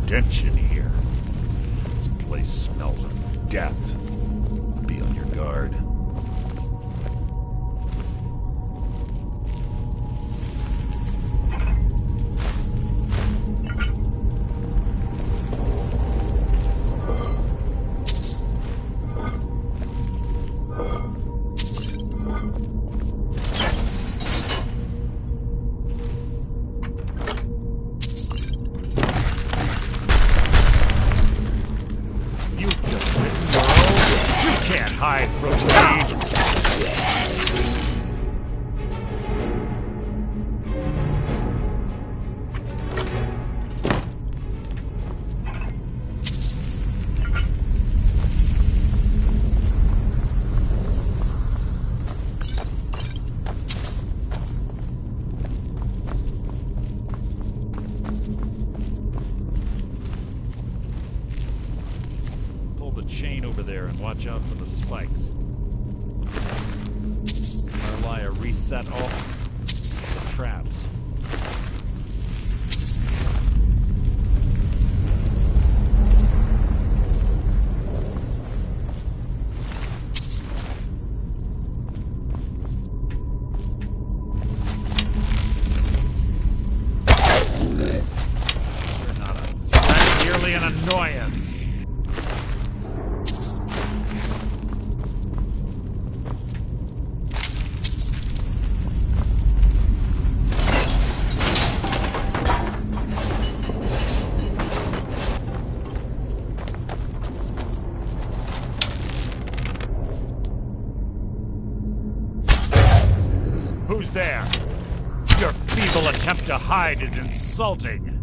stench in here. This place smells of death. Be on your guard. Hide from me! Pull the chain over there and watch out for the spikes. Marlia, reset all the traps. You're not a threat, merely an annoyance. Who's there? Your feeble attempt to hide is insulting.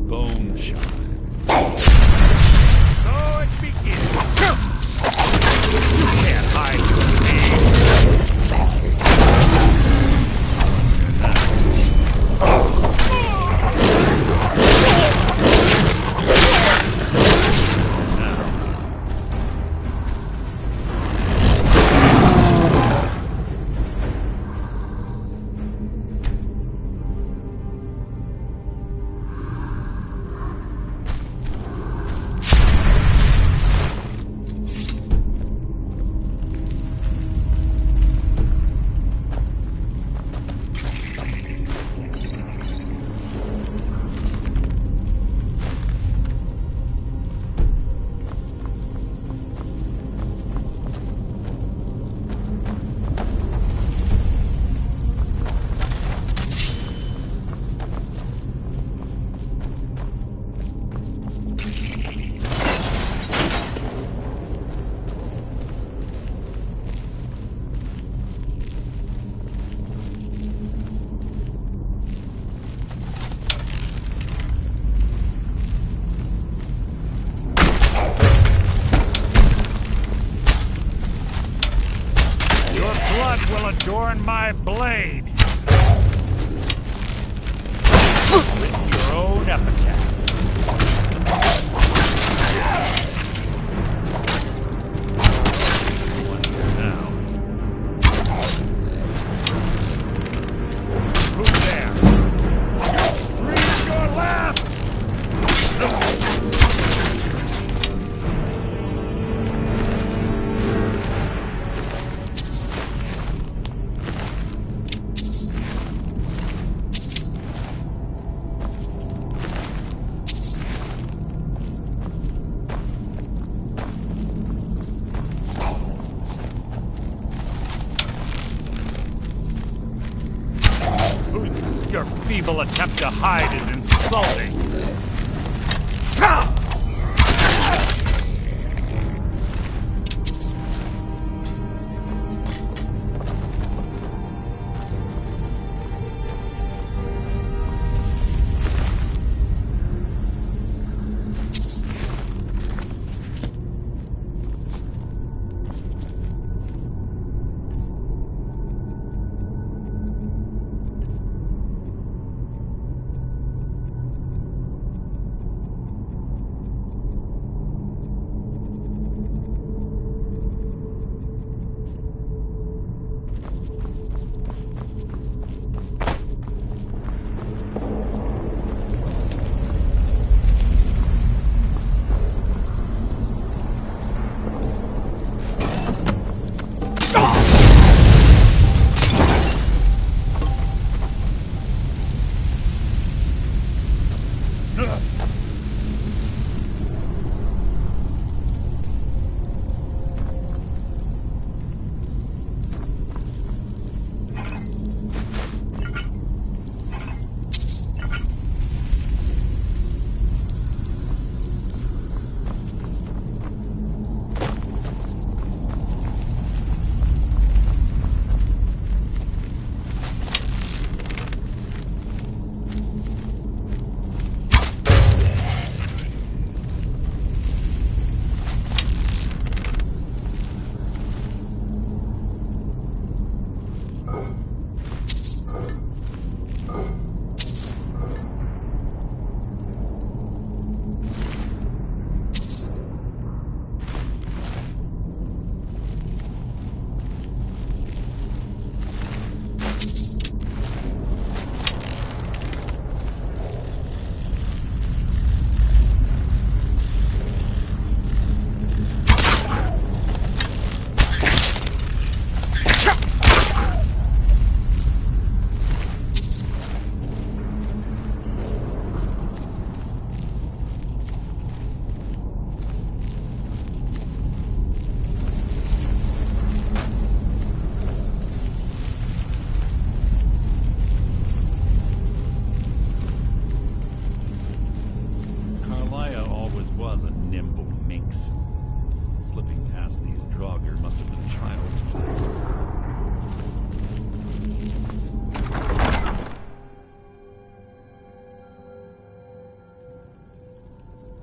bone shine. So it begins. You can't hide from me. Will adorn my blade with your own epitaph. Now, who's there? Breathe your last. Your feeble attempt to hide is insulting.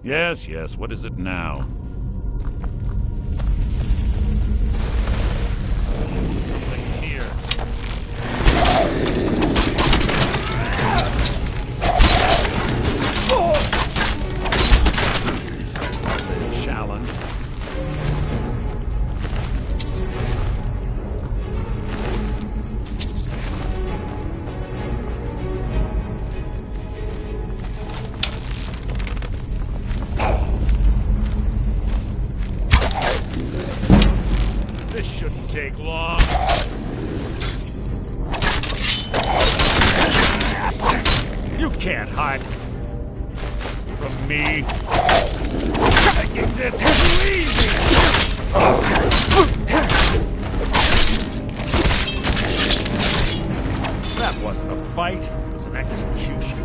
Yes, yes, what is it now? Something here. The challenge. This shouldn't take long. You can't hide from me. Taking this is easy. That wasn't a fight, it was an execution.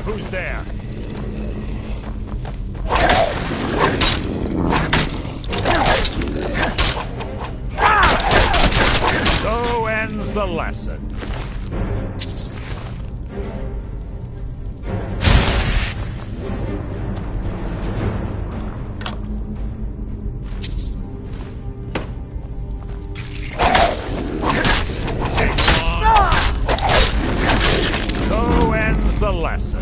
Who's there? So ends the lesson. So ends the lesson.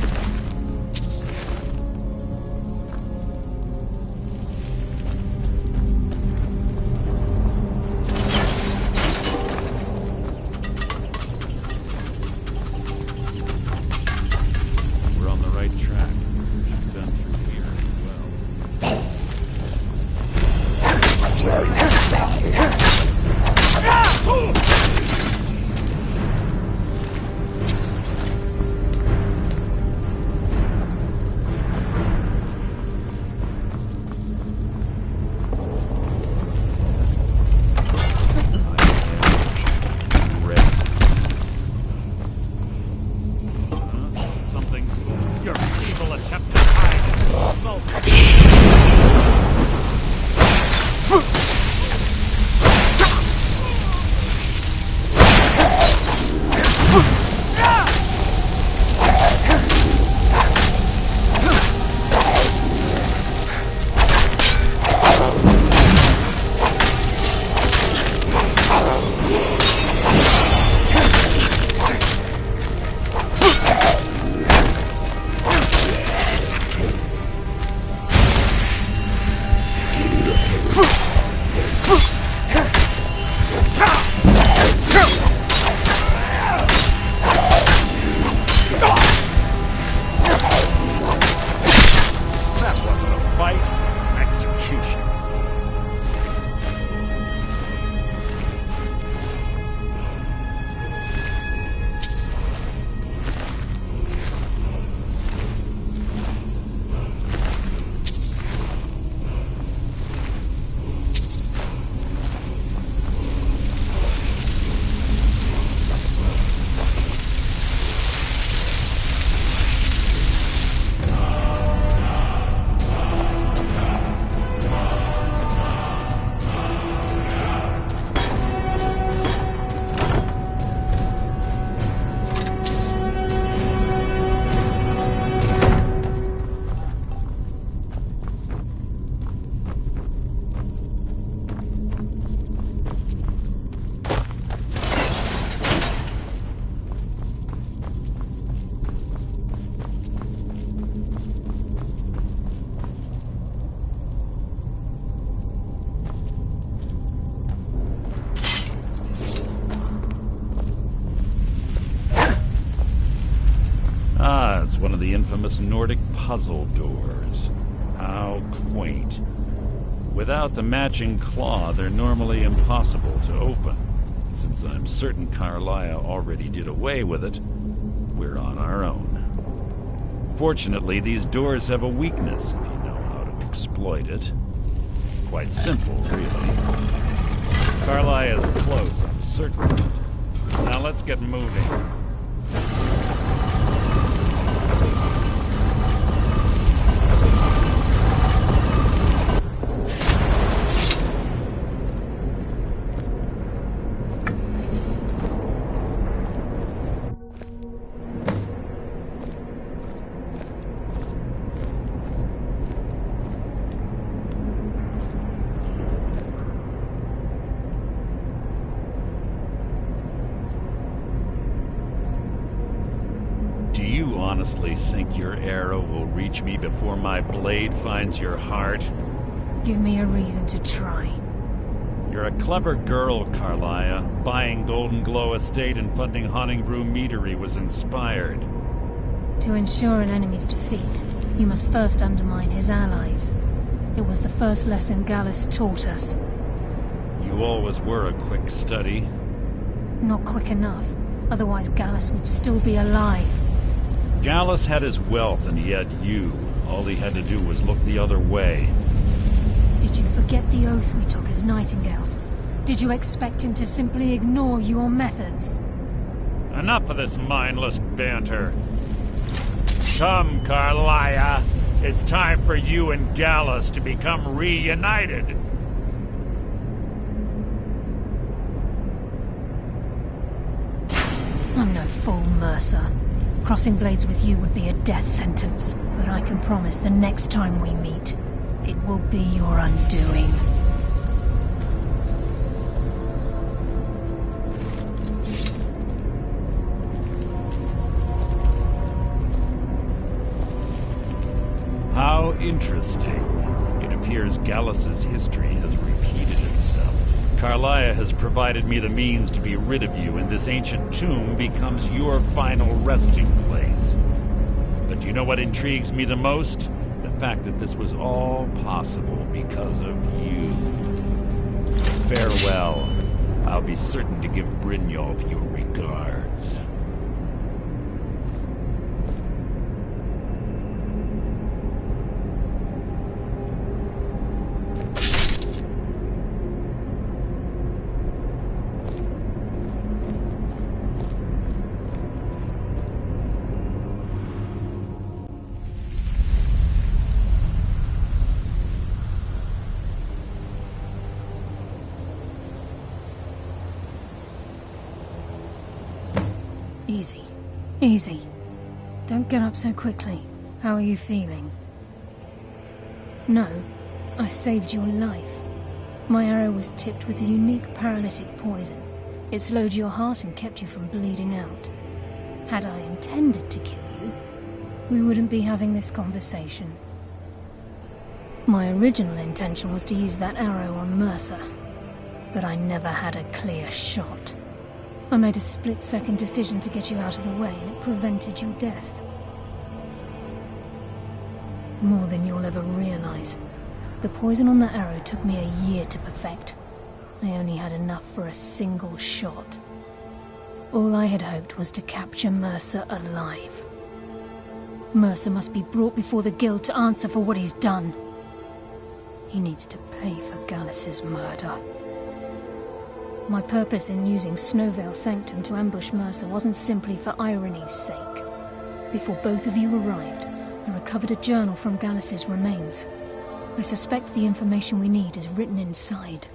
We're on the right track. We've been through here as well. Something. Your evil attempt to hide and insult. That wasn't a fight, it was an execution. Ah, it's one of the infamous Nordic puzzle doors. How quaint. Without the matching claw, they're normally impossible to open. Since I'm certain Carlisle already did away with it, we're on our own. Fortunately, these doors have a weakness if you know how to exploit it. quite simple, really. Carlia is close, I'm certain. Now let's get moving. Do you honestly think your arrow will reach me before my blade finds your heart? Give me a reason to try. You're a clever girl, Carlia. Buying Golden Glow Estate and funding Haunting Brew Meadery was inspired. To ensure an enemy's defeat, you must first undermine his allies. It was the first lesson Gallus taught us. You always were a quick study. Not quick enough. Otherwise Gallus would still be alive. Gallus had his wealth and he had you. All he had to do was look the other way. Did you forget the oath we took as Nightingales? Did you expect him to simply ignore your methods? Enough of this mindless banter. Come, Carlia. It's time for you and Gallus to become reunited. I'm no fool, Mercer. Crossing blades with you would be a death sentence, but I can promise the next time we meet, it will be your undoing. How interesting. It appears Gallus's history has repeated itself. Carlia has provided me the means to be rid of you, and this ancient tomb becomes your final resting place. But do you know what intrigues me the most? The fact that this was all possible because of you. Farewell. I'll be certain to give Brynjolf your regards. Easy. Easy. Don't get up so quickly. How are you feeling? No, I saved your life. My arrow was tipped with a unique paralytic poison. It slowed your heart and kept you from bleeding out. Had I intended to kill you, we wouldn't be having this conversation. My original intention was to use that arrow on Mercer, but I never had a clear shot. I made a split-second decision to get you out of the way, and it prevented your death. More than you'll ever realize. The poison on that arrow took me a year to perfect. I only had enough for a single shot. All I had hoped was to capture Mercer alive. Mercer must be brought before the Guild to answer for what he's done. He needs to pay for Gallus's murder. My purpose in using Snowveil Sanctum to ambush Mercer wasn't simply for irony's sake. Before both of you arrived, I recovered a journal from Gallus's remains. I suspect the information we need is written inside.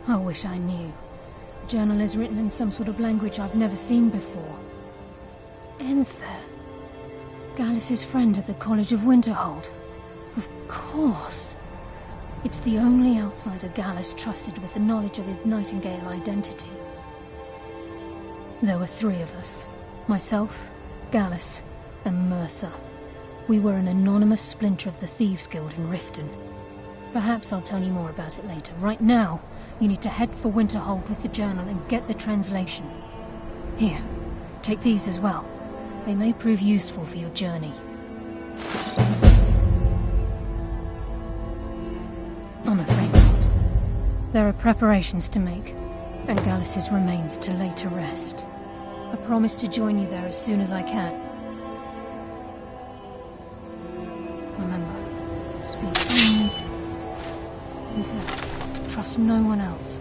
I wish I knew. The journal is written in some sort of language I've never seen before. Enther. Gallus's friend at the College of Winterhold. Of course. It's the only outsider Gallus trusted with the knowledge of his Nightingale identity. There were three of us. Myself, Gallus, and Mercer. We were an anonymous splinter of the Thieves' Guild in Riften. Perhaps I'll tell you more about it later. Right now, you need to head for Winterhold with the journal and get the translation. Here, take these as well. They may prove useful for your journey. I'm afraid not. There are preparations to make, and Gallus's remains to lay to rest. I promise to join you there as soon as I can. Remember, speak only to Ethan, trust no one else.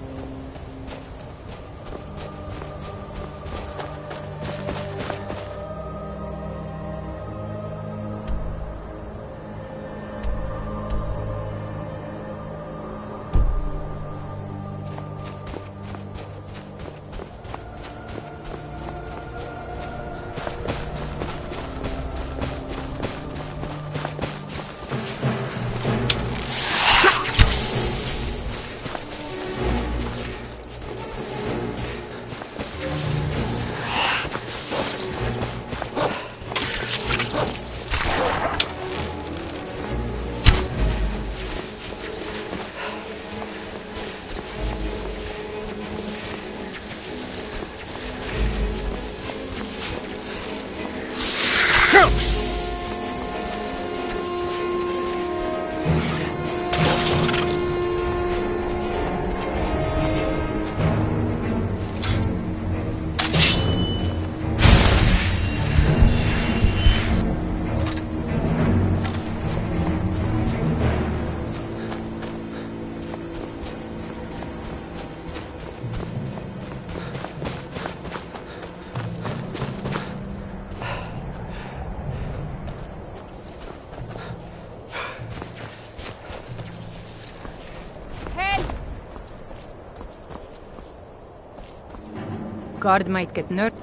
Guard might get nervous.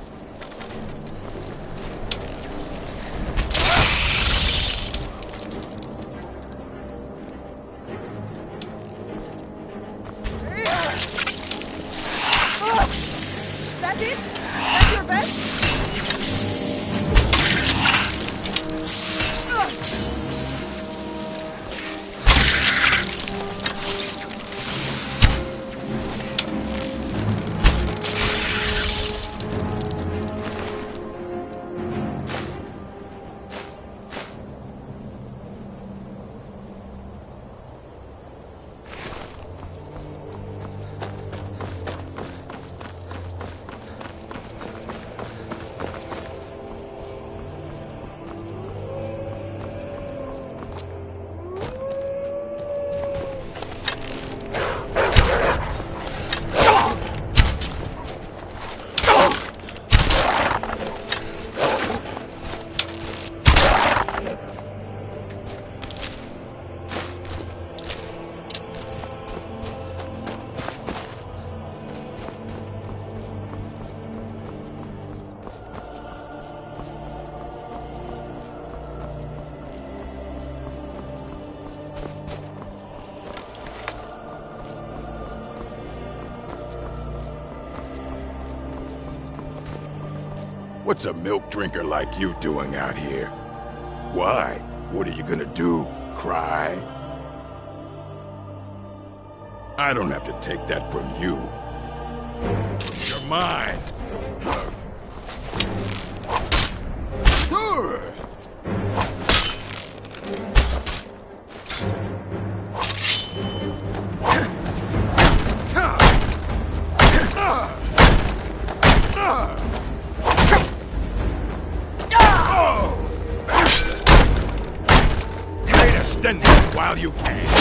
That's it? That's your best? What's a milk drinker like you doing out here? Why? What are you gonna do? Cry? I don't have to take that from you. You're mine! Extend it while you can.